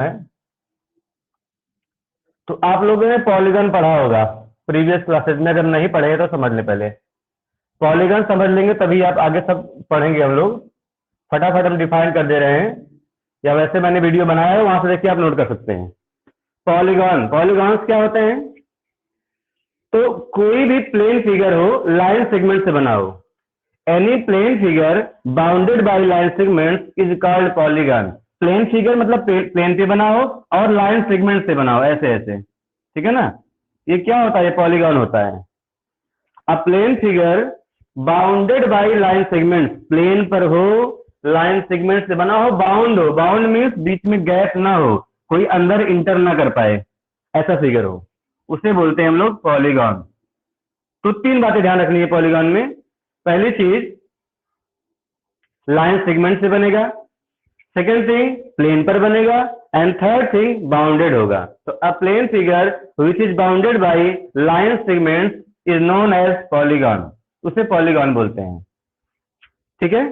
है। तो आप लोगों ने पॉलीगन पढ़ा होगा प्रीवियस क्लासेस में, अगर नहीं पढ़े तो समझ ले। पहले पॉलीगन समझ लेंगे तभी आप आगे सब पढ़ेंगे। हम लोग फटाफट हम डिफाइन कर दे रहे हैं, या वैसे मैंने वीडियो बनाया है वहां से देखिए आप नोट कर सकते हैं। पॉलीगन, पॉलीगॉन्स क्या होते हैं? तो कोई भी प्लेन फिगर हो लाइन सेगमेंट से बना हो, any plane figure bounded by line segment is called polygon. Plane figure मतलब प्लेन पे बना हो और लाइन सेगमेंट से बना हो, ऐसे ऐसे, ठीक है ना। ये क्या होता है? ये पॉलीगन होता है। A plane figure bounded by line segment, plane पर हो, लाइन सेगमेंट से बना हो, बाउंड हो, बाउंड मीन्स बीच में गैप ना हो, कोई अंदर इंटर ना कर पाए, ऐसा फिगर हो, उसे बोलते हैं हम लोग पॉलीगन। तो तीन बातें ध्यान रखनी है पॉलीगन में। पहली चीज लाइन सेगमेंट से बनेगा, सेकेंड थिंग प्लेन पर बनेगा, एंड थर्ड थिंग बाउंडेड होगा। तो a plane figure which is bounded by line segment is known as polygon, उसे पॉलीगन बोलते हैं। ठीक है,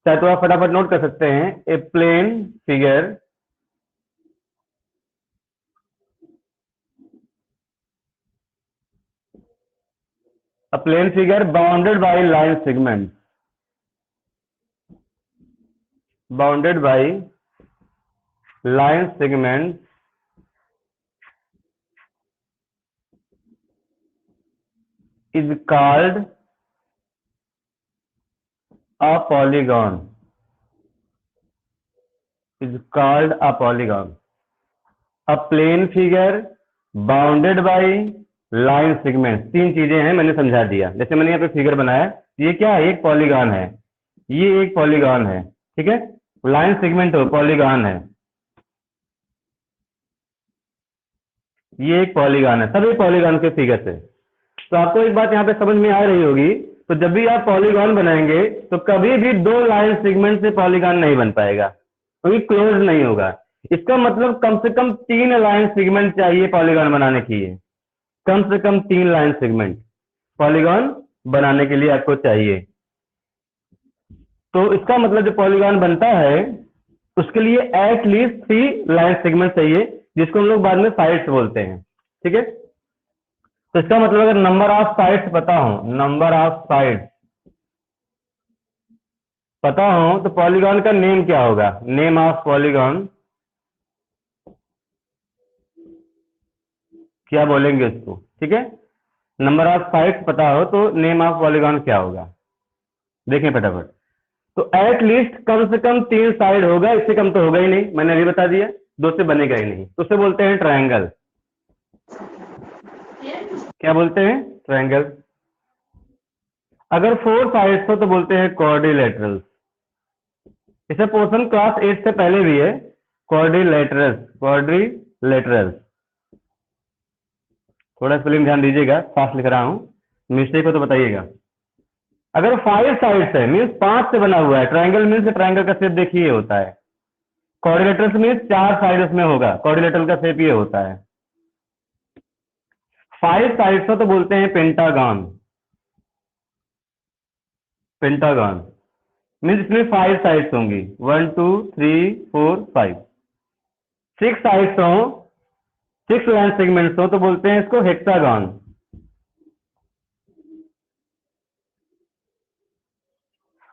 चाहे तो आप फटाफट नोट कर सकते हैं। A plane figure bounded by line segment, bounded by line segment is called a polygon, is called a polygon। a plane figure bounded by line segment, तीन चीजें हैं, मैंने समझा दिया। जैसे मैंने यहाँ पे फिगर बनाया, ये क्या है? एक पॉलीगॉन है, ये एक पॉलीगॉन है, ठीक है। लाइन सेगमेंट हो, पॉलीगॉन है, ये एक पॉलीगॉन है, सभी पॉलीगॉन के फिगर से। तो आपको एक बात यहाँ पे समझ में आ रही होगी, तो जब भी आप पॉलीगॉन बनाएंगे तो कभी भी दो लाइन सेगमेंट से पॉलीगॉन नहीं बन पाएगा, क्योंकि क्लोज नहीं होगा। इसका मतलब कम से कम तीन लाइन सेगमेंट चाहिए पॉलीगॉन बनाने के लिए, कम से कम तीन लाइन सेगमेंट पॉलीगॉन बनाने के लिए आपको चाहिए। तो इसका मतलब जो पॉलीगॉन बनता है उसके लिए एट लीस्ट 3 लाइन सेगमेंट चाहिए, जिसको हम लोग बाद में साइड्स बोलते हैं, ठीक है। तो इसका मतलब अगर नंबर ऑफ साइड्स पता हो, नंबर ऑफ साइड्स पता हो, तो पॉलीगॉन का नेम क्या होगा? नेम ऑफ पॉलीगॉन क्या बोलेंगे उसको, ठीक है। नंबर ऑफ साइड्स पता हो तो नेम ऑफ पॉलीगॉन क्या होगा, देखें फटाफट। तो एट लीस्ट कम से कम 3 साइड होगा, इससे कम तो होगा ही नहीं, मैंने अभी बता दिया, 2 से बनेगा ही नहीं, तो उसे बोलते हैं ट्रायंगल। क्या बोलते हैं? ट्रायंगल। अगर 4 साइड्स हो तो बोलते हैं क्वाड्रिलेटरल। इसे पोर्शन क्लास 8 से पहले भी है, क्वाड्रिलेटरल, क्वाड्रिलेटरल। थोड़ा स्पेलिंग ध्यान दीजिएगा, फास्ट लिख रहा हूं, मिस्टेक हो तो बताइएगा। अगर 5 साइड्स है मीन्स 5 से बना हुआ है, ट्रायंगल मीन्स ट्रायंगल का शेप देखिए होता है। क्वाड्रिलेटरल मीन्स 4 साइड उसमें होगा, क्वाड्रिलेटरल का शेप ये होता है। 5 साइड्स हो तो बोलते हैं पेंटागन, पेंटागन मीन्स इसमें 5 साइड्स होंगी, 1 2 3 4 5। 6 साइड्स हो, 6 लाइन सेगमेंट्स हो तो बोलते हैं इसको हेक्सागन।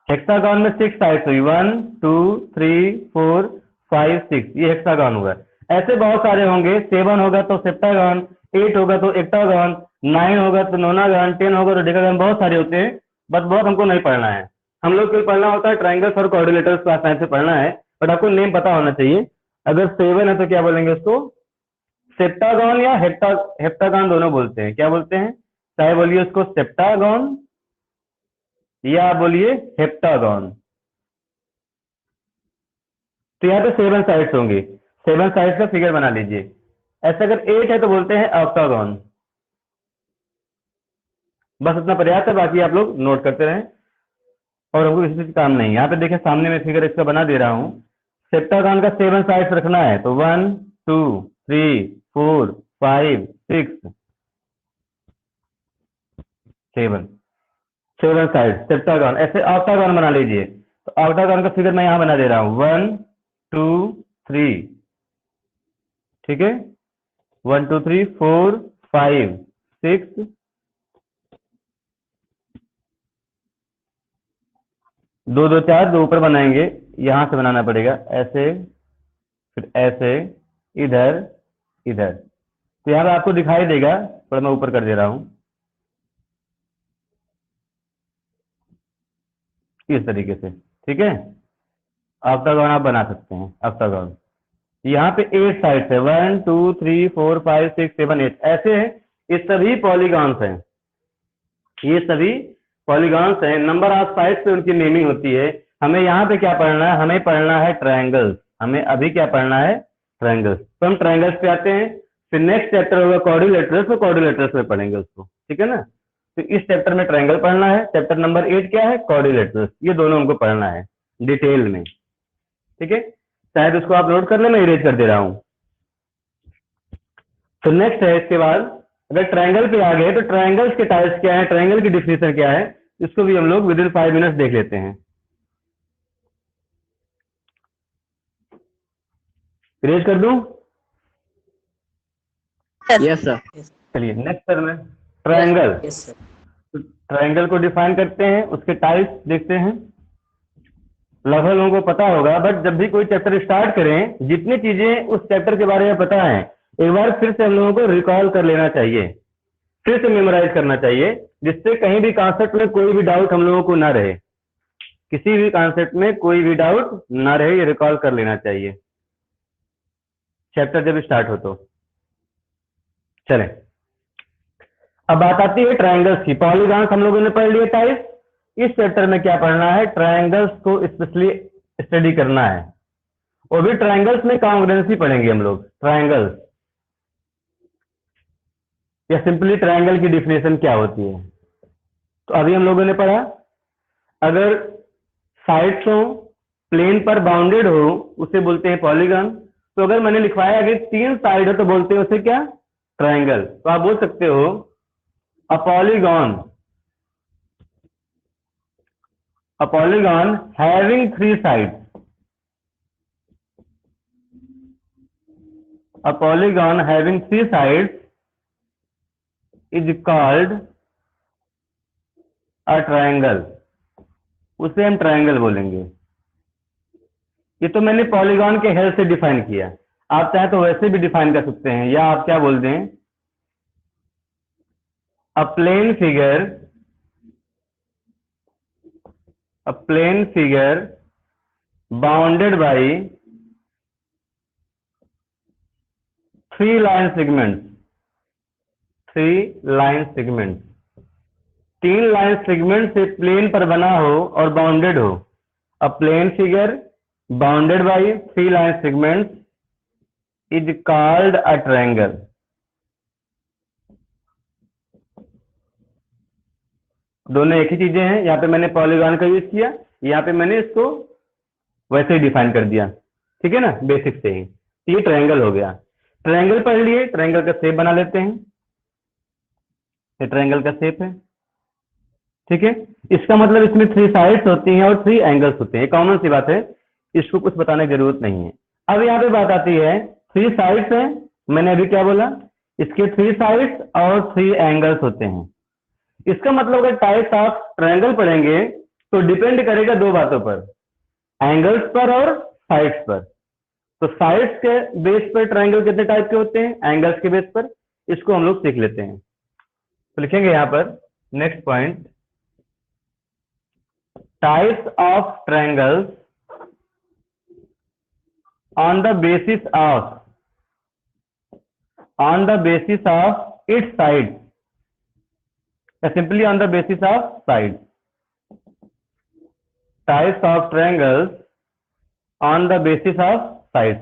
हेक्सागन में 6 साइड्स हुई, 1 2 3 4 5 6, ये हेक्सागन हुआ। ऐसे बहुत सारे होंगे, 7 होगा तो सेप्टागन, 8 होगा तो एक्टागन, 9 होगा तो नोनागन, 10 होगा तो डेकागन, बहुत सारे होते हैं। बस बहुत हमको नहीं पढ़ना है, हम लोग को पढ़ना होता है ट्राइंगल्स और कोऑर्डिनेटर्स क्लास 9 से पढ़ना है, बट आपको नेम पता होना चाहिए। अगर 7 है तो क्या बोलेंगे उसको? सेप्टागन या हेप्टागन दोनों बोलते हैं। क्या बोलते हैं? चाहे बोलिए उसको सेप्टागन या बोलिए हेप्टागन। तो यहाँ पे 7 साइड्स होंगी, 7 साइड्स का फिगर बना लीजिए। ऐसे अगर 8 है तो बोलते हैं ऑक्टागन। बस इतना पर्याप्त है, बाकी आप लोग नोट करते रहें और हमको किसी चीज काम नहीं। यहाँ पे देखिए सामने में फिगर इसका बना दे रहा हूँ। सेप्टागन का 7 साइड्स रखना है, तो 1 2 3 4 5 6 7, 7 साइड सेप्टागन। ऐसे ऑक्टागन बना लीजिए, तो ऑक्टागन का फिगर मैं यहाँ बना दे रहा हूँ, 1 2 3 ठीक है, 1 2 3 4 5 6, 2 2 4, 2 ऊपर बनाएंगे, यहां से बनाना पड़ेगा ऐसे, फिर ऐसे, इधर इधर। तो यहाँ पे आपको दिखाई देगा, थोड़ा मैं ऊपर कर दे रहा हूं, इस तरीके से। ठीक है, ऑक्टागोन आप बना सकते हैं, ऑक्टागोन। यहाँ पे 8 साइड्स है, 1 2 3 4 5 6 7 8, ऐसे है। ये सभी पॉलीगॉन्स हैं, ये सभी पॉलीगॉन्स हैं। नंबर ऑफ साइड्स पे उनकी नेमिंग होती है। हमें यहाँ पे क्या पढ़ना है, हमें पढ़ना है ट्रायंगल्स। हमें अभी क्या पढ़ना है, ट्रायंगल्स। तो हम ट्रायंगल्स पे आते हैं, फिर नेक्स्ट चैप्टर होगा क्वाड्रिलेटरल्स, तो क्वाड्रिलेटरल्स में पढ़ेंगे उसको। ठीक है ना, तो इस चैप्टर में ट्रायंगल पढ़ना है। चैप्टर नंबर 8 क्या है, क्वाड्रिलेटरल्स। ये दोनों हमको पढ़ना है डिटेल में। ठीक है, शायद उसको आप नोट कर ले, मैं इरेज कर दे रहा हूं। तो नेक्स्ट है, इसके बाद अगर ट्रायंगल पे आ गए तो ट्रायंगल्स के टाइप्स क्या है, ट्रायंगल की डिफिनेशन क्या है, इसको भी हम लोग विद इन 5 मिनट्स देख लेते हैं। इरेज कर दूं? Yes sir. चलिए नेक्स्ट सर में ट्रायंगल। Yes sir. ट्रायंगल को डिफाइन करते हैं, उसके टाइप्स देखते हैं। लगभग लोगों को पता होगा, बट जब भी कोई चैप्टर स्टार्ट करें, जितनी चीजें उस चैप्टर के बारे में पता है, एक बार फिर से हम लोगों को रिकॉल कर लेना चाहिए, फिर से मेमोराइज करना चाहिए, जिससे कहीं भी कॉन्सेप्ट में कोई भी डाउट हम लोगों को ना रहे। किसी भी कॉन्सेप्ट में कोई भी डाउट ना रहे, ये रिकॉल कर लेना चाहिए चैप्टर जब स्टार्ट हो तो। चलें, अब बात आती है ट्रायंगल्स की। पॉलीगॉन्स हम लोगों ने पढ़ लिए टाइप। इस चैप्टर में क्या पढ़ना है, ट्रायंगल्स को स्पेशली स्टडी करना है। और भी ट्रायंगल्स में कॉन्ग्रुएंसी पढ़ेंगे हम लोग, ट्रायंगल्स या सिंपली ट्रायंगल की डिफिनेशन क्या होती है। तो अभी हम लोगों ने पढ़ा, अगर साइड्स हो, प्लेन पर बाउंडेड हो, उसे बोलते हैं पॉलीगॉन। तो अगर मैंने लिखवाया कि 3 साइड हो तो बोलते हैं उसे क्या, ट्रायंगल। तो आप बोल सकते हो a polygon, a polygon having 3 sides, a polygon having 3 sides is called a triangle, उसे हम ट्रायंगल बोलेंगे। ये तो मैंने पॉलीगॉन के हेल्प से डिफाइन किया, आप चाहे तो वैसे भी डिफाइन कर सकते हैं, या आप क्या बोल दें, a plane figure, a plane figure bounded by 3 line segments, 3 line segments. 3 line segment से प्लेन पर बना हो और बाउंडेड हो। A plane figure bounded by 3 line segments is called a triangle. दोनों एक ही चीजें हैं, यहाँ पे मैंने पॉलीगॉन का यूज किया, यहाँ पे मैंने इसको वैसे ही डिफाइन कर दिया। ठीक है ना, बेसिक से ही। तो ये ट्रायंगल हो गया। ट्रायंगल पढ़ लिए, ट्रायंगल का शेप बना लेते हैं। ये ट्रायंगल का शेप है। ठीक है, इसका मतलब इसमें 3 साइड्स होती हैं और 3 एंगल्स होते हैं, कॉमन सी बात है, इसको कुछ बताने की जरूरत नहीं है। अब यहाँ पे बात आती है, 3 साइड्स हैं, मैंने अभी क्या बोला, इसके 3 साइड्स और 3 एंगल्स होते हैं। इसका मतलब अगर टाइप्स ऑफ ट्रायंगल पढ़ेंगे तो डिपेंड करेगा 2 बातों पर, एंगल्स पर और साइड्स पर। तो साइड्स के बेस पर ट्रायंगल कितने टाइप के होते हैं, एंगल्स के बेस पर, इसको हम लोग सीख लेते हैं। तो लिखेंगे यहाँ पर next point, types of triangles on the basis of its sides, or simply on the basis of sides. Types of triangles on the basis of sides.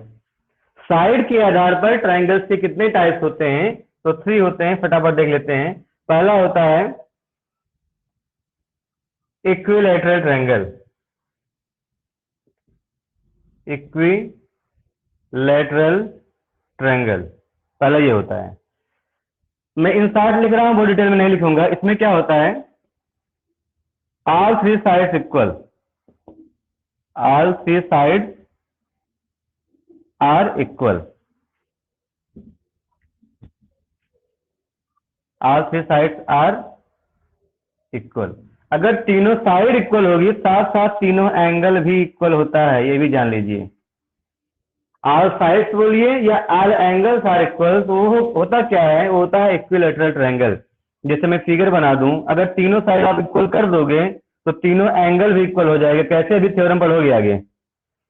Side के आधार पर ट्रायंगल्स के कितने टाइप्स होते हैं, तो 3 होते हैं, फटाफट देख लेते हैं। पहला होता है इक्विलैटरल ट्रायंगल, इक्विलैटरल ट्रायंगल पहला ये होता है। मैं इन शॉर्ट लिख रहा हूं, बहुत डिटेल में नहीं लिखूंगा। इसमें क्या होता है, all 3 sides equal, all 3 sides are equal, all three sides are equal. अगर तीनों साइड इक्वल होगी साथ साथ तीनों एंगल भी इक्वल होता है, ये भी जान लीजिए। ऑल साइड्स बोलिए या ऑल एंगल्स आर इक्वल, तो वो होता क्या है, वो होता है इक्विलैटरल ट्रायंगल। जैसे मैं फिगर बना दूं, अगर तीनों साइड आप इक्वल कर दोगे तो तीनों एंगल भी इक्वल हो जाएगा। कैसे, अभी थ्योरम पढ़ोगे आगे।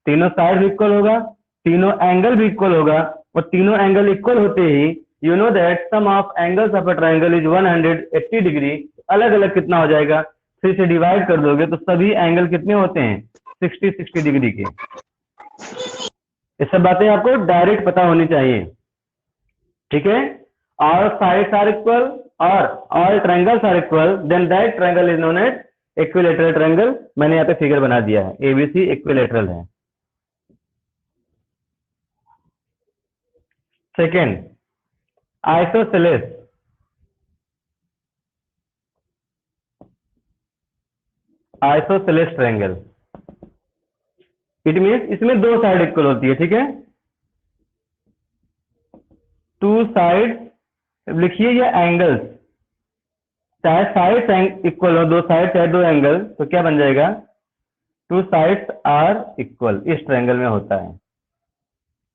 तीनों साइड भी इक्वल होगा, तीनों एंगल भी इक्वल होगा, और तीनों एंगल इक्वल होते ही you know that sum of angles of a triangle is 180 degree. अलग अलग कितना हो जाएगा, 3 से डिवाइड कर दोगे तो सभी एंगल कितने होते हैं, 60 डिग्री के। ये सब बातें आपको डायरेक्ट पता होनी चाहिए, ठीक है। और साइड्स आर इक्वल और all triangles are equal, then that triangle is known as equilateral triangle. मैंने यहाँ पे फिगर बना दिया है, एबीसी इक्विलैटरल है। Second, isosceles. Isosceles triangle, it means इसमें दो साइड इक्वल होती है, ठीक है। टू साइड लिखिए या एंगल्स, चाहे साइड इक्वल हो, दो साइड चाहे दो एंगल, तो क्या बन जाएगा, टू साइड्स आर इक्वल। इस ट्रायंगल में होता है,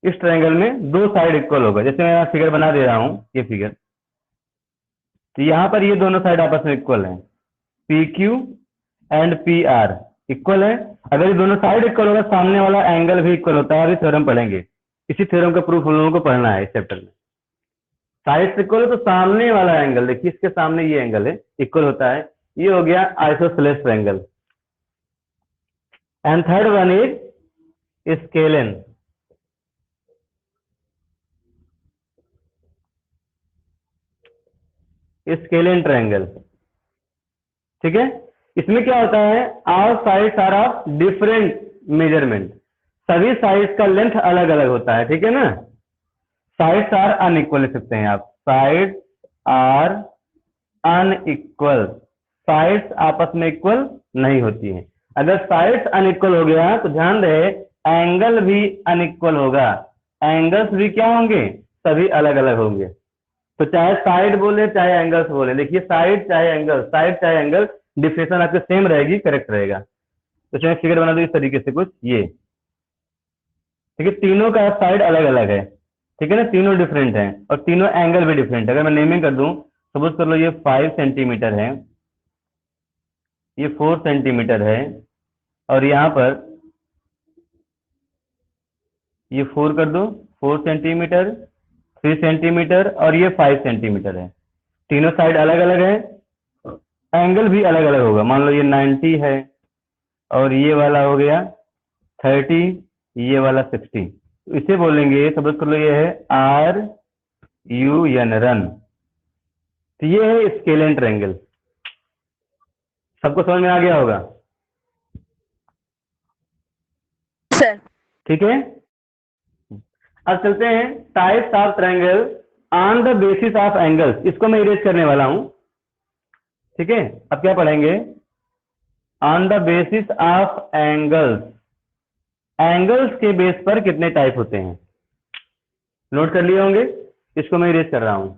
इस ट्रायंगल में दो साइड इक्वल होगा। जैसे मैं फिगर बना दे रहा हूं, ये फिगर, तो यहां पर ये दोनों साइड आपस में इक्वल है, P Q and P R equal है। अगर ये दोनों साइड इक्वल होगा, सामने वाला एंगल भी इक्वल होता है। अभी थ्योरम पढ़ेंगे, इसी थ्योरम का प्रूफ हम लोगों को पढ़ना है इस चैप्टर में। साइड इक्वल है तो सामने वाला एंगल, देखिए इसके सामने ये एंगल है, इक्वल होता है। ये हो गया isosceles triangle. And third one is scalene. Scalene triangle, ठीक है। इसमें क्या होता है, all sides are of different measurement. सभी साइड्स का लेंथ अलग अलग होता है, ठीक है ना। साइड्स आर अनइक्वल लिख सकते हैं आप, साइड्स आर अनइक्वल। साइड्स आपस में इक्वल नहीं होती है। अगर साइड्स अनइक्वल हो गया तो ध्यान रहे एंगल भी अनइक्वल होगा, एंगल्स भी क्या होंगे, सभी अलग अलग होंगे। तो चाहे साइड बोले चाहे एंगल्स बोले, देखिए साइड चाहे एंगल, साइड चाहे एंगल, डिफिनेशन आपके सेम रहेगी, करेक्ट रहेगा। तो चाहे फिगर बना दो इस तरीके से कुछ, ये ठीक है। तीनों का साइड अलग अलग है, ठीक है ना, तीनों डिफरेंट हैं और तीनों एंगल भी डिफरेंट है। अगर मैं नेमिंग कर दूं, सपोज कर लो ये 5 सेंटीमीटर है, ये 4 सेंटीमीटर है, और यहां पर ये 4 कर दो, 4 सेंटीमीटर, 3 सेंटीमीटर, और ये 5 सेंटीमीटर है। तीनों साइड अलग अलग है, एंगल भी अलग अलग होगा। मान लो ये 90 है, और ये वाला हो गया 30, ये वाला 60। इसे बोलेंगे, सपोज कर लो ये है आर यू एन, रन। तो ये है स्केलेन ट्रायंगल। सबको समझ में आ गया होगा, सर। ठीक है। अब चलते हैं types of triangle on the basis of angles. इसको मैं इरेज करने वाला हूं, ठीक है। अब क्या पढ़ेंगे, on the basis of angles. Angles के बेस पर कितने टाइप होते हैं, नोट कर लिए होंगे। इसको मैं इरेज कर रहा हूं।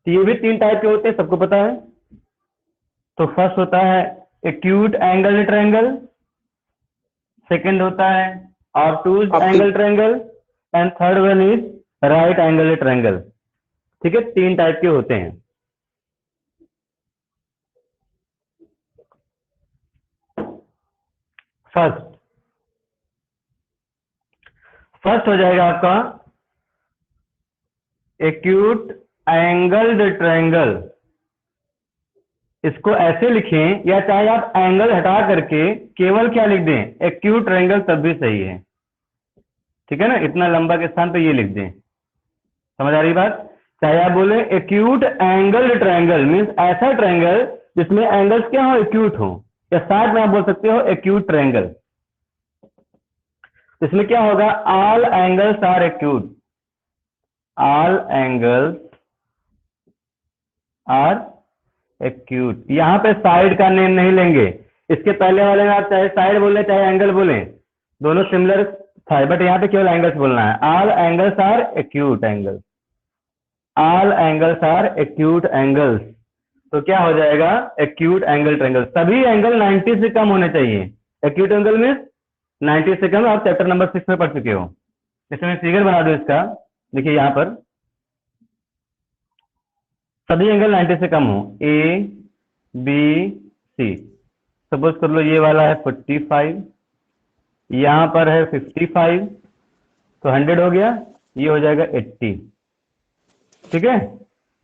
तो ये भी 3 टाइप के होते हैं, सबको पता है। तो फर्स्ट होता है एक्यूट एंगल ट्रायंगल, सेकंड होता है obtuse angle triangle, and third one is right angle triangle, ठीक है। 3 टाइप के होते हैं। फर्स्ट हो जाएगा आपका एक्यूट एंगल्ड ट्रायंगल। इसको ऐसे लिखें, या चाहे आप एंगल हटा करके केवल क्या लिख दें, एक्यूट ट्रायंगल, तब भी सही है, ठीक है ना। इतना लंबा के स्थान पे ये लिख दें, समझ आ रही बात। चाहे आप बोले एक्यूट एंगल्ड ट्रायंगल, मीन्स ऐसा ट्रायंगल जिसमें एंगल्स क्या हो, एक्यूट हो, या साथ में आप बोल सकते हो एक्यूट ट्रायंगल। इसमें क्या होगा, all angles are acute, all angles are acute. यहां पे साइड का नेम नहीं लेंगे, इसके पहले वाले में आप चाहे साइड बोले चाहे एंगल बोले, दोनों सिमिलर था, बट यहाँ पे केवल एंगल्स बोलना है। All angles are acute angle, all angles are acute angles. तो क्या हो जाएगा, एक्यूट एंगल ट्रायंगल, सभी एंगल 90 से कम होने चाहिए। एक्यूट एंगल में 90 से कम, आप चैप्टर नंबर 6 में पढ़ चुके हो। इसमें फिगर बना दो इसका, देखिए यहां पर सभी एंगल 90 से कम हो, ए बी सी। सपोज कर लो ये वाला है 45, यहां पर है 55, तो 100 हो गया, ये हो जाएगा 80। ठीक है,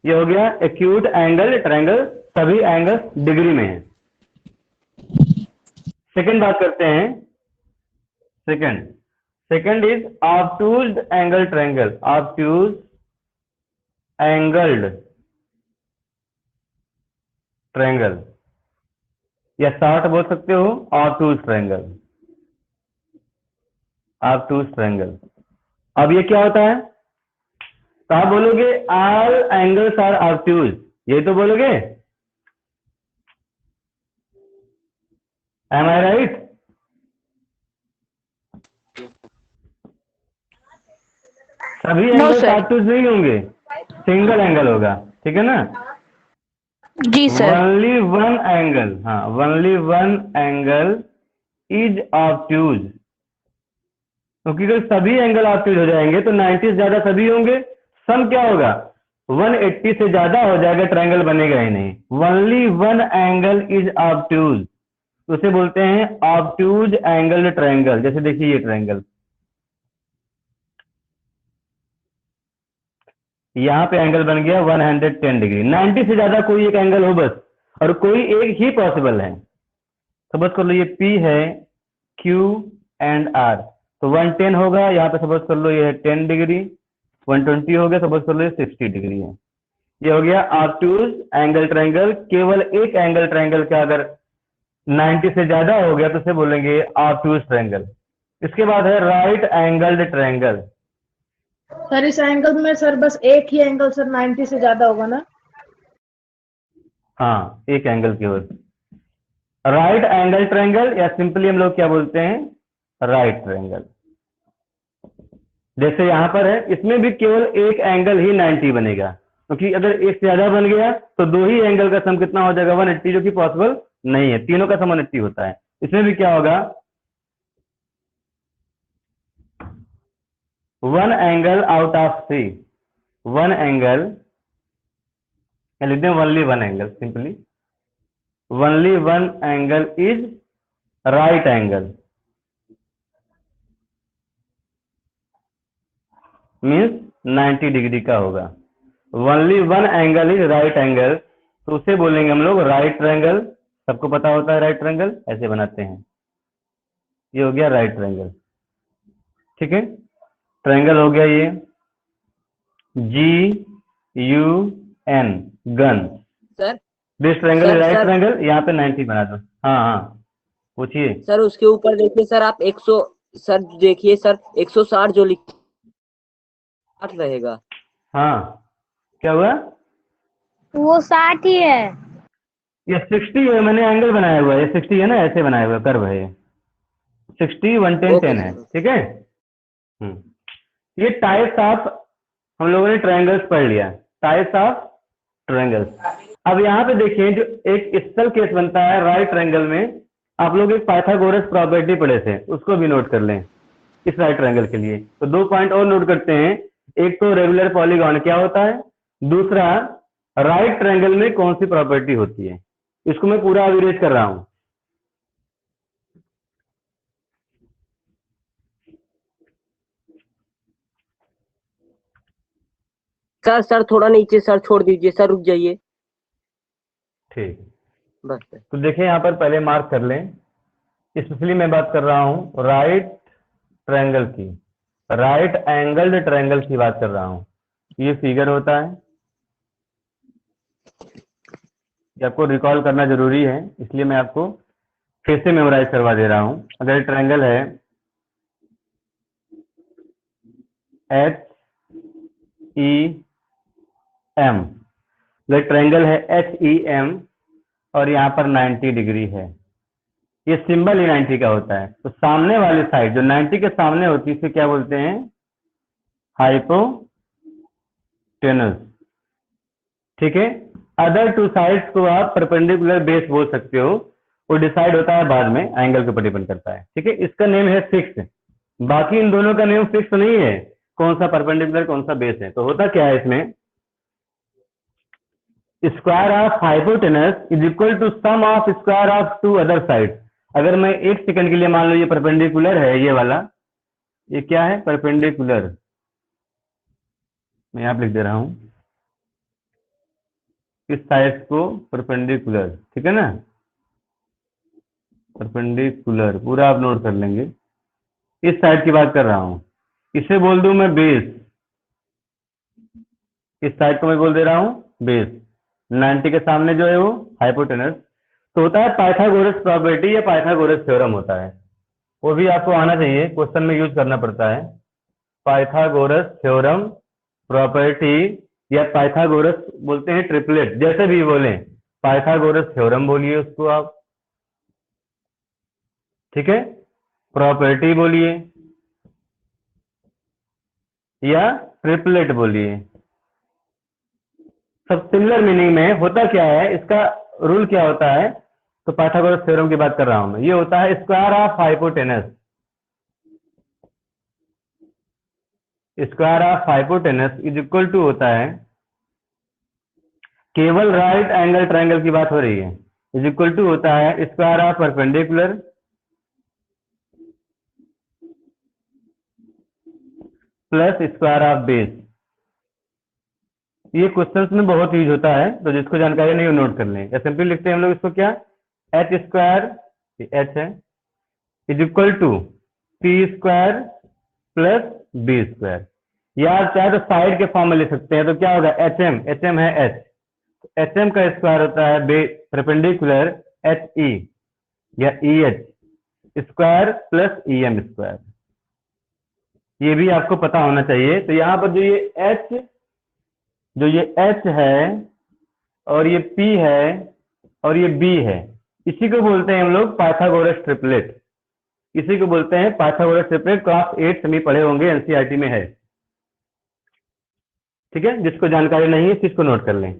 ये हो गया एक्यूट एंगल ट्रायंगल, सभी एंगल डिग्री में है। सेकंड बात करते हैं, second is obtused angle triangle, obtuse angled triangle, या शॉर्ट बोल सकते हो ऑब्टूज ट्रायंगल, ऑब्टूज ट्रायंगल। अब ये क्या होता है, तो आप बोलोगे ऑल एंगल्स आर ऑब्टूज, यही तो बोलोगे, एम आई राइट? सभी No, एंगल्स sir. ऑब्टूज नहीं होंगे, सिंगल एंगल होगा, ठीक है ना? जी सर। ओनली वन एंगल, हाँ ओनली वन एंगल इज ऑब्टूज, क्योंकि अगर सभी एंगल ऑब्टूज हो जाएंगे तो 90 से ज्यादा सभी होंगे, सम क्या होगा 180 से ज्यादा हो जाएगा, ट्रायंगल बनेगा ही नहीं। ओनली वन एंगल इज ऑब्टूज, उसे बोलते हैं ऑब्टूज एंगल ट्रायंगल। जैसे देखिए ये ट्रायंगल, यहाँ पे एंगल बन गया 110 डिग्री, 90 से ज्यादा कोई एक एंगल हो बस, और कोई एक ही पॉसिबल है। सपोज कर लो ये P है, Q एंड R, तो 110 होगा, यहाँ पे सपोज कर लो ये है 10 डिग्री, 120 हो गया, सपोज कर लो ये 60 डिग्री है। ये हो गया ऑब्टूज एंगल ट्रायंगल। केवल एक एंगल ट्रायंगल का अगर 90 से ज्यादा हो गया तो उसे बोलेंगे ऑब्टूज ट्रायंगल। इसके बाद है राइट एंगल्ड ट्रायंगल। सर इस एंगल में सर बस एक ही एंगल सर 90 से ज्यादा होगा ना? हाँ, एक एंगल केवल, राइट एंगल ट्रायंगल, या सिंपली हम लोग क्या बोलते हैं, राइट ट्रायंगल। जैसे यहां पर है, इसमें भी केवल एक एंगल ही 90 बनेगा, क्योंकि अगर एक से ज्यादा बन गया तो दो ही एंगल का सम कितना हो जाएगा 180, जो कि पॉसिबल नहीं है, तीनों का सम 180 होता है। इसमें भी क्या होगा, one angle out of three, one angle, लिख दें only one angle, simply only one angle is right angle, means 90 degree का होगा। Only one angle is right angle, तो उसे बोलेंगे हम लोग राइट ट्रायंगल। सबको पता होता है राइट ट्रायंगल ऐसे बनाते हैं, ये हो गया राइट ट्रायंगल। ठीक है, ट्रायंगल हो गया ये GUN, gun. Sir this triangle is sir right sir triangle, यहाँ पे 90 बना दो। हाँ हाँ, पूछिए। सर उसके ऊपर देखिए सर, आप 100, सर देखिए सर 160 जो लिख 60 रहेगा। हाँ, क्या हुआ, वो 60 ही है। ये 60 है, मैंने एंगल बनाया हुआ है, ये 60 है ना, ऐसे बनाया हुआ कर्व है, ये 60 110 ओके 10 है। सर। ठीक है, ये टाइप्स ऑफ, हम लोगों ने ट्रायंगल्स पढ़ लिया, टाइप्स ऑफ ट्रायंगल्स। अब यहाँ पे देखिए, जो एक स्पेशल केस बनता है राइट ट्रायंगल में, आप लोग एक पाइथागोरस प्रॉपर्टी पढ़े थे, उसको भी नोट कर लें इस राइट ट्रायंगल के लिए। तो 2 पॉइंट और नोट करते हैं, एक तो रेगुलर पॉलीगॉन क्या होता है, दूसरा राइट ट्रायंगल में कौन सी प्रॉपर्टी होती है। इसको मैं पूरा अविरेज कर रहा हूं। सर थोड़ा नीचे सर छोड़ दीजिए सर, रुक जाइए ठीक, बस सर। तो देखिए यहाँ पर पहले मार्क कर लें, स्पेशली मैं बात कर रहा हूं राइट ट्रायंगल की, राइट एंगल्ड ट्रायंगल की बात कर रहा हूं। ये फिगर होता है, ये आपको रिकॉल करना जरूरी है, इसलिए मैं आपको फिर से मेमोराइज करवा दे रहा हूं। अगर ट्रायंगल है HEM, अगर ट्रायंगल है HEM और यहाँ पर 90 डिग्री है, ये सिंबल ही 90 का होता है, तो सामने वाली साइड जो 90 के सामने होती है इसे क्या बोलते हैं, हाइपोटेनस। ठीक है। अदर टू साइड्स को आप परपेंडिकुलर बेस बोल सकते हो, वो डिसाइड होता है बाद में, एंगल के ऊपर डिपेंड करता है। ठीक है, इसका नेम है फिक्स। बाकी इन दोनों का नेम फिक्स नहीं है, कौन सा परपेंडिकुलर कौन सा बेस है। तो होता क्या है इसमें, square of hypotenuse is equal to sum of square of two other side. अगर मैं एक सेकंड के लिए मान लो ये परपेंडिकुलर है, ये वाला, ये क्या है, परपेंडिकुलर, मैं यहां पे लिख दे रहा हूं इस साइड को परपेंडिकुलर, ठीक है ना, परपेंडिकुलर पूरा आप नोट कर लेंगे। इस साइड की बात कर रहा हूं, इसे बोल दूं मैं बेस, इस साइड को मैं बोल दे रहा हूं बेस, 90 के सामने जो है वो हाइपोटेनस। तो होता है पाइथागोरस प्रॉपर्टी या पाइथागोरस थ्योरम होता है, वो भी आपको आना चाहिए, क्वेश्चन में यूज करना पड़ता है। पाइथागोरस थ्योरम, प्रॉपर्टी, या पाइथागोरस बोलते हैं ट्रिपलेट, जैसे भी बोलें, पाइथागोरस थ्योरम बोलिए उसको आप, ठीक है, प्रॉपर्टी बोलिए या ट्रिपलेट बोलिए, सब सिमिलर मीनिंग में। होता क्या है, इसका रूल क्या होता है, तो पाइथागोरस थ्योरम की बात कर रहा हूं मैं, ये होता है square of hypotenuse, square of hypotenuse is equal to होता है, केवल राइट एंगल ट्रायंगल की बात हो रही है, इज इक्वल टू होता है square of perpendicular plus square of base. ये क्वेश्चंस में बहुत यूज होता है, तो जिसको जानकारी नहीं वो नोट कर लें। सिंपली लिखते हैं हम लोग इसको क्या, एच स्क्वायर, एच है, is equal to P square plus B square, या आप चाहे तो साइड के फॉर्म में लिख सकते हैं। तो क्या होगा, एच एम, एच एम है एच, एच एम का स्क्वायर होता है परपेंडिकुलर एच ई या E H square plus E M square, ये भी आपको पता होना चाहिए। तो यहाँ पर जो ये H है और ये P है और ये B है, इसी को बोलते हैं हम लोग पाइथागोरस ट्रिपलेट, इसी को बोलते हैं पाइथागोरस ट्रिपलेट। क्लास 8 में पढ़े होंगे, एनसीईआरटी में है, ठीक है। जिसको जानकारी नहीं है इसको नोट कर लें।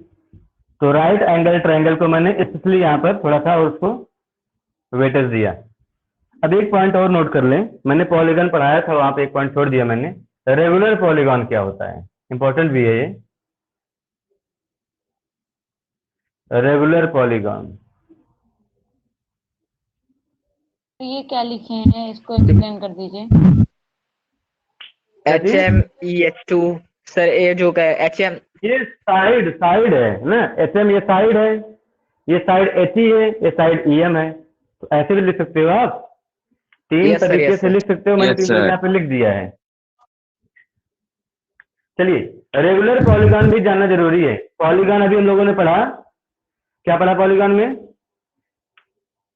तो राइट एंगल ट्रायंगल को मैंने स्पेशली यहाँ पर थोड़ा सा उसको वेटेज दिया। अब एक पॉइंट और नोट कर लें, मैंने पॉलीगन पढ़ाया था, वहां पे एक पॉइंट छोड़ दिया मैंने, रेगुलर पॉलीगन क्या होता है, इंपॉर्टेंट भी है ये, रेगुलर पॉलीगन। तो ये क्या लिखे हैं, इसको एक्सप्लेन कर दीजिए। HMEH2 सर, ये जो का है HM, ये साइड है ना, HM ये साइड है, ये साइड HE है, ये साइड EM है। तो ऐसे भी लिख सकते हो आप, तीन तरीके से लिख सकते हो, मैंने तीन तरीके यहाँ पे लिख दिया है। चलिए, रेगुलर पॉलीगन भी जानना जरूरी है। पॉलीगन अभी हम लोगों ने पढ़ा, क्या पढ़ा पॉलीगन में,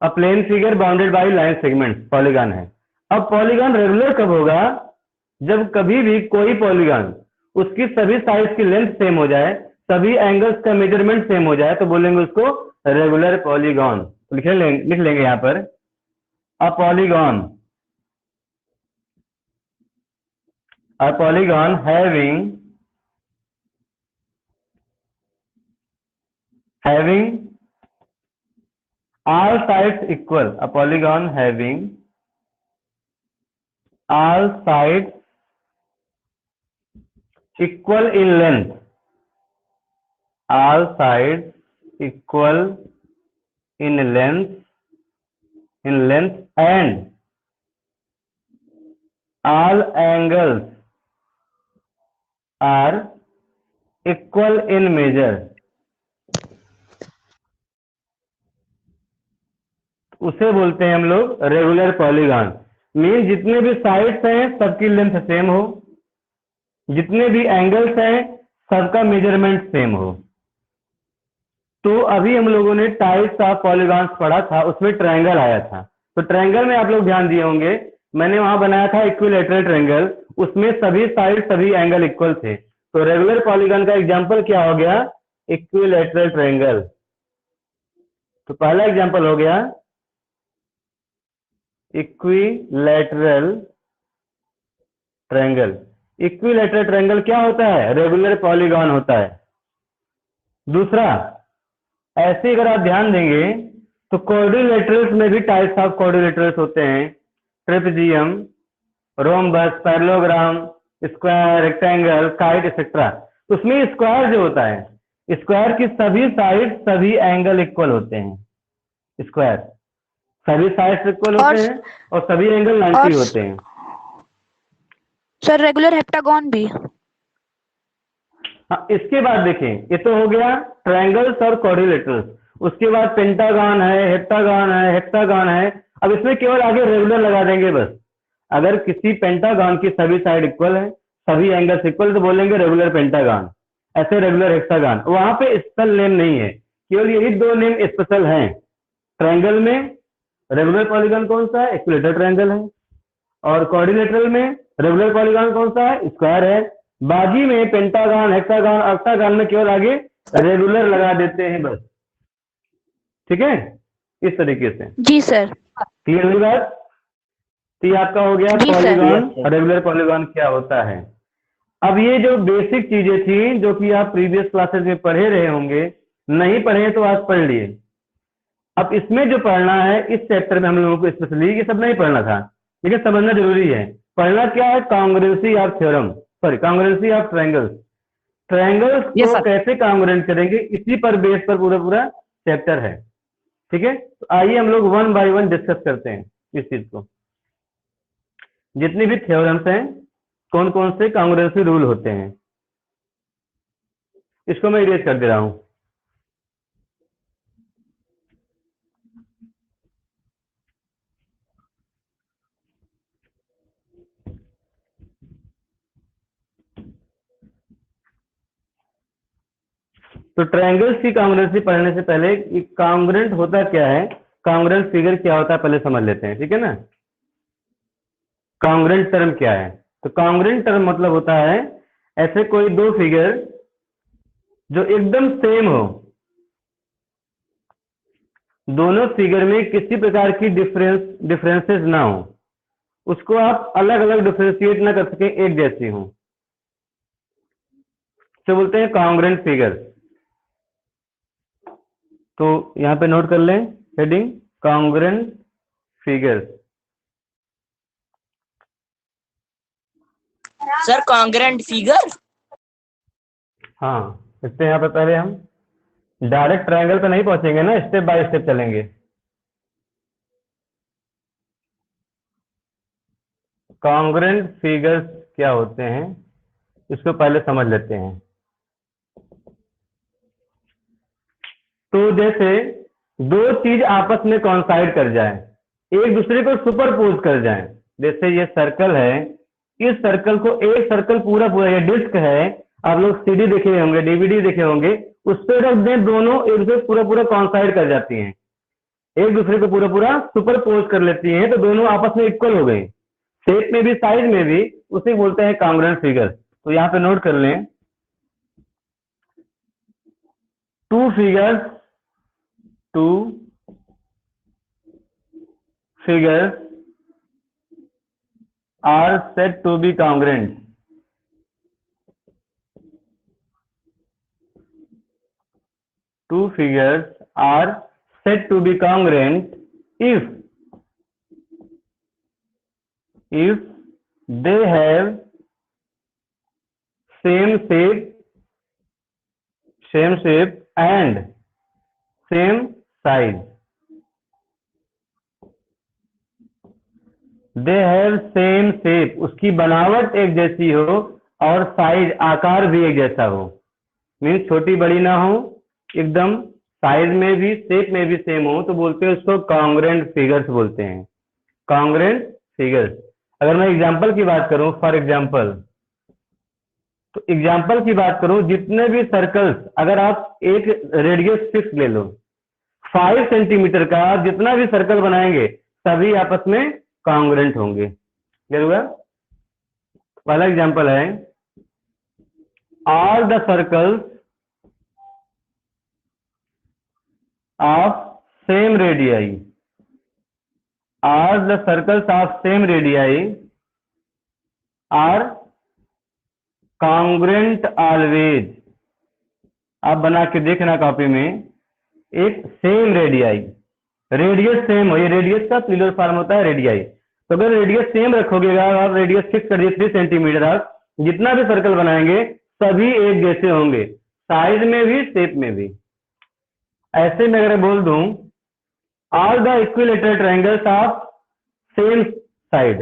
a plane figure bounded by line segment, polygon है। अब पॉलीगन रेगुलर कब होगा, जब कभी भी कोई पॉलीगन उसकी सभी साइड्स की लेंथ सेम हो जाए, सभी एंगल्स का मेजरमेंट सेम हो जाए, तो बोलेंगे उसको रेगुलर पॉलीगन। लिख लेंगे यहाँ पर, a polygon, a polygon having all sides equal, a polygon having all sides equal in length, all sides equal in length and all angles are equal in measure, उसे बोलते हैं हम लोग रेगुलर पॉलीगन। मीन जितने भी sides हैं सबकी length same हो, जितने भी एंगल्स हैं सबका मेजरमेंट सेम हो। तो अभी हम लोगों ने टाइप्स ऑफ पॉलीगॉन्स पढ़ा था, उसमें ट्रायंगल आया था। तो ट्रायंगल में आप लोग ध्यान दिए होंगे, मैंने वहां बनाया था इक्विलैटरल ट्रायंगल, उसमें सभी साइड सभी एंगल इक्वल थे। तो रेगुलर पॉलीगन का एग्जांपल क्या हो गया, इक्विलैटरल ट्रायंगल। तो पहला एग्जांपल हो गया इक्विलैटरल ट्रायंगल। इक्विलैटरल ट्रायंगल क्या होता है, रेगुलर पॉलीगॉन होता है। दूसरा, ऐसे अगर आप ध्यान देंगे तो क्वाड्रिलेटरल्स में भी टाइप्स ऑफ क्वाड्रिलेटरल्स होते हैं, trapezium, rhombus, parallelogram, square, rectangle, kite etcetera. उसमें स्क्वायर जो होता है, स्क्वायर की सभी साइड सभी एंगल इक्वल होते हैं, स्क्वायर सभी साइड इक्वल होते हैं और सभी एंगल 90 होते हैं। सर रेगुलर हेप्टागोन भी? हाँ, इसके बाद देखें, ये तो हो गया ट्रायंगल्स और क्वाड्रिलेटरल्स। उसके बाद पेंटागन है, हेप्टागन है, हेक्सागन है। अब इसमें केवल आगे रेगुलर लगा देंगे बस। अगर किसी पेंटागन की सभी साइड इक्वल है, सभी एंगल्स इक्वल, तो बोलेंगे रेगुलर पेंटागन, ऐसे रेगुलर हेक्सागन। वहां पे स्पेशल नेम नहीं है, केवल यही दो नेम स्पेशल हैं। ट्रायंगल में रेगुलर पॉलीगन कौन सा है? इक्विलेटरल ट्रायंगल है। और क्वाड्रिलेटरल में रेगुलर पॉलीगन कौन सा है? स्क्वायर है। बाकी में पेंटागन, हेक्सागन, ऑक्टागन में केवल आगे रेगुलर लगा देते हैं बस। ठीक है, इस तरीके से। जी सर। क्लियर हुई बात? तो ये आपका हो गया जी सर। पॉलीगन, रेगुलर पॉलीगन क्या होता है। अब ये जो बेसिक चीजें थी जो कि आप प्रीवियस क्लासेस में पढ़े रहे होंगे, नहीं पढ़े तो आज पढ़ लिए। अब इसमें जो पढ़ना है इस चैप्टर में हम लोगों को स्पेशली, ये सब नहीं पढ़ना था लेकिन समझना जरूरी है। पढ़ना क्या है? Congruency of theorem, sorry congruency of triangles. Triangles को कैसे कांग्रुएंट करेंगे, इसी पर बेस पर पूरा पूरा चैप्टर है। ठीक है, तो आइए हम लोग वन बाय वन डिस्कस करते हैं इस चीज को। जितनी भी थ्योरम्स हैं, कौन कौन से कांग्रुएंसी रूल होते हैं, इसको मैं इरेज कर दे रहा हूं। तो ट्रायंगल्स की कांग्रुएंसी पढ़ने से पहले कांग्रुएंट होता क्या है, कांग्रुएंट फिगर क्या होता है, पहले समझ लेते हैं। ठीक है ना, कांग्रुएंट टर्म क्या है? तो कांग्रुएंट टर्म मतलब होता है ऐसे कोई दो फिगर जो एकदम सेम हो, दोनों फिगर में किसी प्रकार की डिफरेंसेस ना हो, उसको आप अलग अलग डिफरेंशिएट ना कर सके, एक जैसी हो, तो बोलते हैं कांग्रुएंट फिगर। तो यहां पे नोट कर लें heading, congruent figures. Sir congruent figure? हाँ, इससे यहाँ पे पहले हम डायरेक्ट ट्रायंगल पे नहीं पहुंचेंगे ना, स्टेप बाय स्टेप चलेंगे। कांग्रुएंट फिगर्स क्या होते हैं इसको पहले समझ लेते हैं। तो जैसे दो चीज आपस में कॉन्साइड कर जाए, एक दूसरे को सुपरपोज कर जाए। जैसे ये सर्कल है, इस सर्कल को एक सर्कल पूरा पूरा, ये डिस्क है, आप लोग सीडी देखे होंगे, डीवीडी देखे होंगे, उस पर रख दें, दोनों एक दूसरे पूरा पूरा कॉन्साइड कर जाती हैं, एक दूसरे को पूरा पूरा सुपरपोज कर लेती हैं, तो दोनों आपस में इक्वल हो गई, शेप में भी साइज में भी। उसे बोलते हैं कांग्रुएंट फिगर। तो यहाँ पे नोट कर लें, two figures are said to be congruent two figures are said to be congruent if they have same shape and same size। They have same shape, उसकी बनावट एक जैसी हो और साइज आकार भी एक जैसा हो, मीन्स छोटी बड़ी ना हो, एकदम साइज में भी शेप में भी सेम हो, तो बोलते हैं उसको कांग्रुएंट फिगर्स बोलते हैं, कांग्रुएंट फिगर्स। अगर मैं एग्जांपल की बात करूं, फॉर एग्जांपल, तो एग्जांपल की बात करूं, जितने भी सर्कल्स, अगर आप एक रेडियस फिक्स ले लो 5 सेंटीमीटर का, जितना भी सर्कल बनाएंगे सभी आपस में कांग्रुएंट होंगे। क्लियर हुआ? पहला एग्जांपल है, all the circles of same radii, all the circles of same radii are congruent always, आप बना के देखना कॉपी में, एक सेम रेडियाई, रेडियस सेम हो, ये रेडियस का प्लूरल फॉर्म होता है रेडियाई। तो अगर रेडियस सेम रखोगे, आप रेडियस फिक्स कर दिए 3 सेंटीमीटर, आप जितना भी सर्कल बनाएंगे सभी एक जैसे होंगे, साइज में भी शेप में भी। ऐसे में अगर बोल दूं all the equilateral triangles of same side,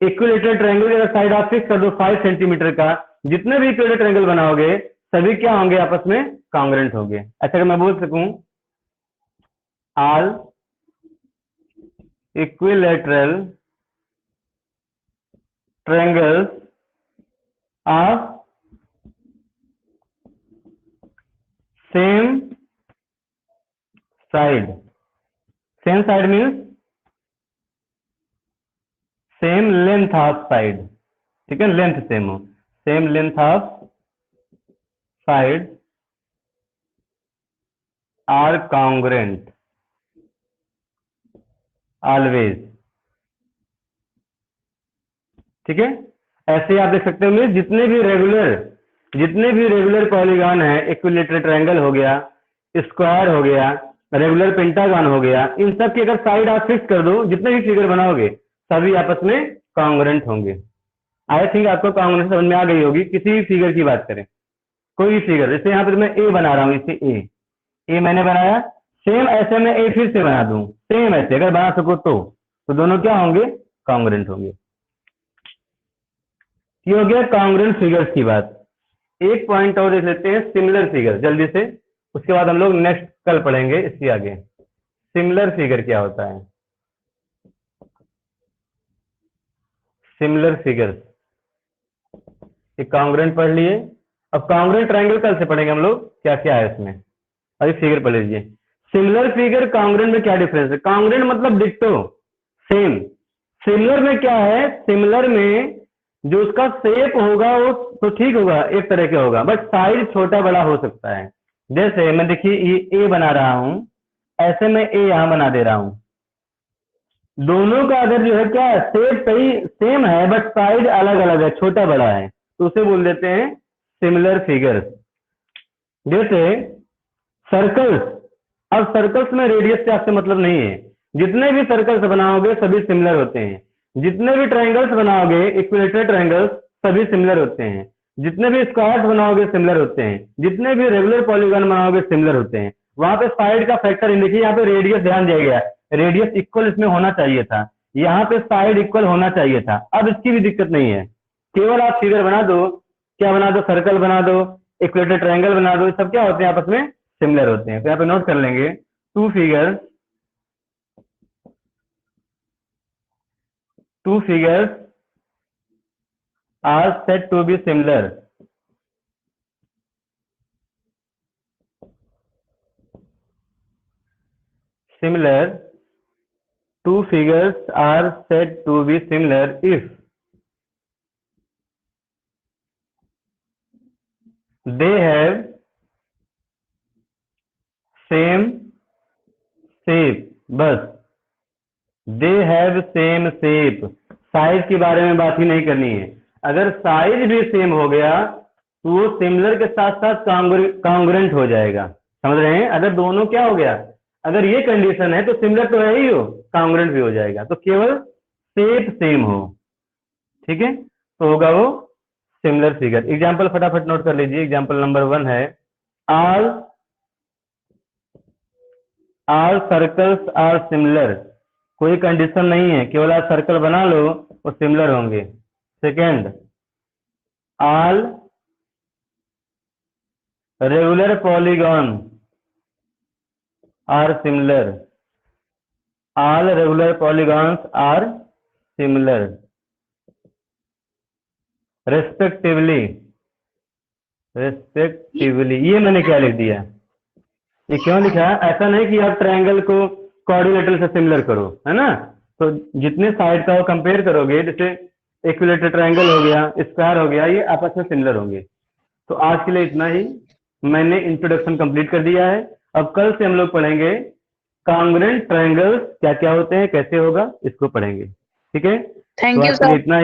equilateral triangle का साइड आप फिक्स कर दो 5 सेंटीमीटर का, जितने भी इक्विलेटरल ट्रायंगल बनाओगे सभी क्या होंगे, आपस में कॉन्ग्रुएंट होंगे। अच्छा अगर मैं बोल सकूं all equilateral triangles of same side, same side means same length of side, ठीक है, लेंथ सेम हो, same length of side are congruent always, ठीक है। ऐसे आप देख सकते हो जितने भी रेगुलर पॉलीगॉन है, इक्विलेटरल ट्रायंगल हो गया, स्क्वायर हो गया, रेगुलर पेंटागन हो गया, इन सब की अगर साइड आप फिक्स कर दो, जितने भी फिगर बनाओगे सभी आपस में कॉन्ग्रुएंट होंगे। आई थिंक आपको कॉन्ग्रुएंट समझ में आ गई होगी। किसी भी फिगर की बात करें, कोई भी फिगर, जैसे यहाँ पर मैं ए बना रहा हूँ, इसे ए मैंने बनाया, सेम ऐसे मैं ए फिर से बना दूं, सेम ऐसे अगर बना सको तो दोनों क्या होंगे, कॉन्ग्रुएंट होंगे। ये हो गया कॉन्ग्रुएंट फिगर्स की बात। एक पॉइंट और देख लेते हैं, सिमिलर फिगर जल्दी से, उसके बाद हम लोग नेक्स्ट कल पढ़ेंगे इसके आगे। सिमिलर फिगर क्या होता है, सिमिलर फिगर्स, एक कॉन्ग्रुएंट पढ़ लिए, अब कॉन्ग्रुएंट ट्रायंगल कल से पढ़ेंगे हम लोग, क्या क्या है इसमें। अभी फिगर पढ़ लीजिए, सिमिलर फिगर कॉन्ग्रुएंट में क्या डिफरेंस है। कॉन्ग्रुएंट मतलब डिक्टो, सेम। सिमिलर में क्या है, सिमिलर में जो उसका शेप होगा वो तो ठीक होगा, एक तरह के होगा, बट साइज छोटा बड़ा हो सकता है। जैसे मैं देखिए ये ए बना रहा हूं, ऐसे में ए यहां बना दे रहा हूं, दोनों का अगर जो है क्या शेप सही सेम है बट साइज अलग अलग है, छोटा बड़ा है, तो उसे बोल देते हैं सिमिलर फिगर्स। जैसे सर्कल्स, अब सर्कल्स में रेडियस से आपसे मतलब नहीं है, जितने भी सर्कल्स बनाओगे सभी सिमिलर होते हैं, जितने भी ट्रायंगल्स बनाओगे इक्विलेटरल ट्रायंगल्स सभी सिमिलर होते हैं, जितने भी स्क्वायर्स बनाओगे सिमिलर होते हैं, जितने भी रेगुलर पॉलीगॉन बनाओगे सिमिलर होते हैं। वहां पे साइड का फैक्टर देखिए, यहाँ पे रेडियस ध्यान दिया गया, रेडियस इक्वल इसमें होना चाहिए था, यहाँ पे साइड इक्वल होना चाहिए था। अब इसकी भी दिक्कत नहीं है, केवल आप फिगर बना दो, क्या बना दो, सर्कल बना दो, इक्विलेटरल ट्रायंगल बना दो, सब क्या होते हैं, आपस में सिमिलर होते हैं। तो यहाँ पे नोट कर लेंगे, two figures are said to be similar. Similar, two figures are said to be similar if they have same shape, बस they have same shape। Size के बारे में बात ही नहीं करनी है, अगर साइज भी सेम हो गया तो वो सिमिलर के साथ साथ कॉन्ग्रुएंट हो जाएगा। समझ रहे हैं, अगर दोनों क्या हो गया, अगर ये कंडीशन है तो सिमिलर तो है ही हो, कॉन्ग्रुएंट भी हो जाएगा, तो केवल शेप सेम हो, ठीक है, तो होगा वो सिमिलर फिगर। एग्जांपल फटाफट नोट कर लीजिए। एग्जांपल नंबर 1 है, ऑल सर्कल्स आर सिमिलर, कोई कंडीशन नहीं है, केवल आप सर्कल बना लो वो सिमिलर होंगे। Second, all regular polygon are similar, all regular polygons are similar respectively. ये मैंने क्या लिख दिया, ये क्यों लिखा है, ऐसा नहीं कि आप ट्रायंगल को क्वाड्रिलेटरल से सिमिलर करो, है ना, तो जितने साइड का वो कंपेयर करोगे, जैसे इक्विलेटरल ट्रायंगल हो गया, स्क्वायर हो गया, ये आपस में सिमिलर होंगे। तो आज के लिए इतना ही, मैंने इंट्रोडक्शन कंप्लीट कर दिया है। अब कल से हम लोग पढ़ेंगे कॉन्ग्रुएंट ट्रायंगल्स क्या क्या होते हैं, कैसे होगा, इसको पढ़ेंगे, ठीक है। थैंक तो यू आज के लिए सर। इतना ही।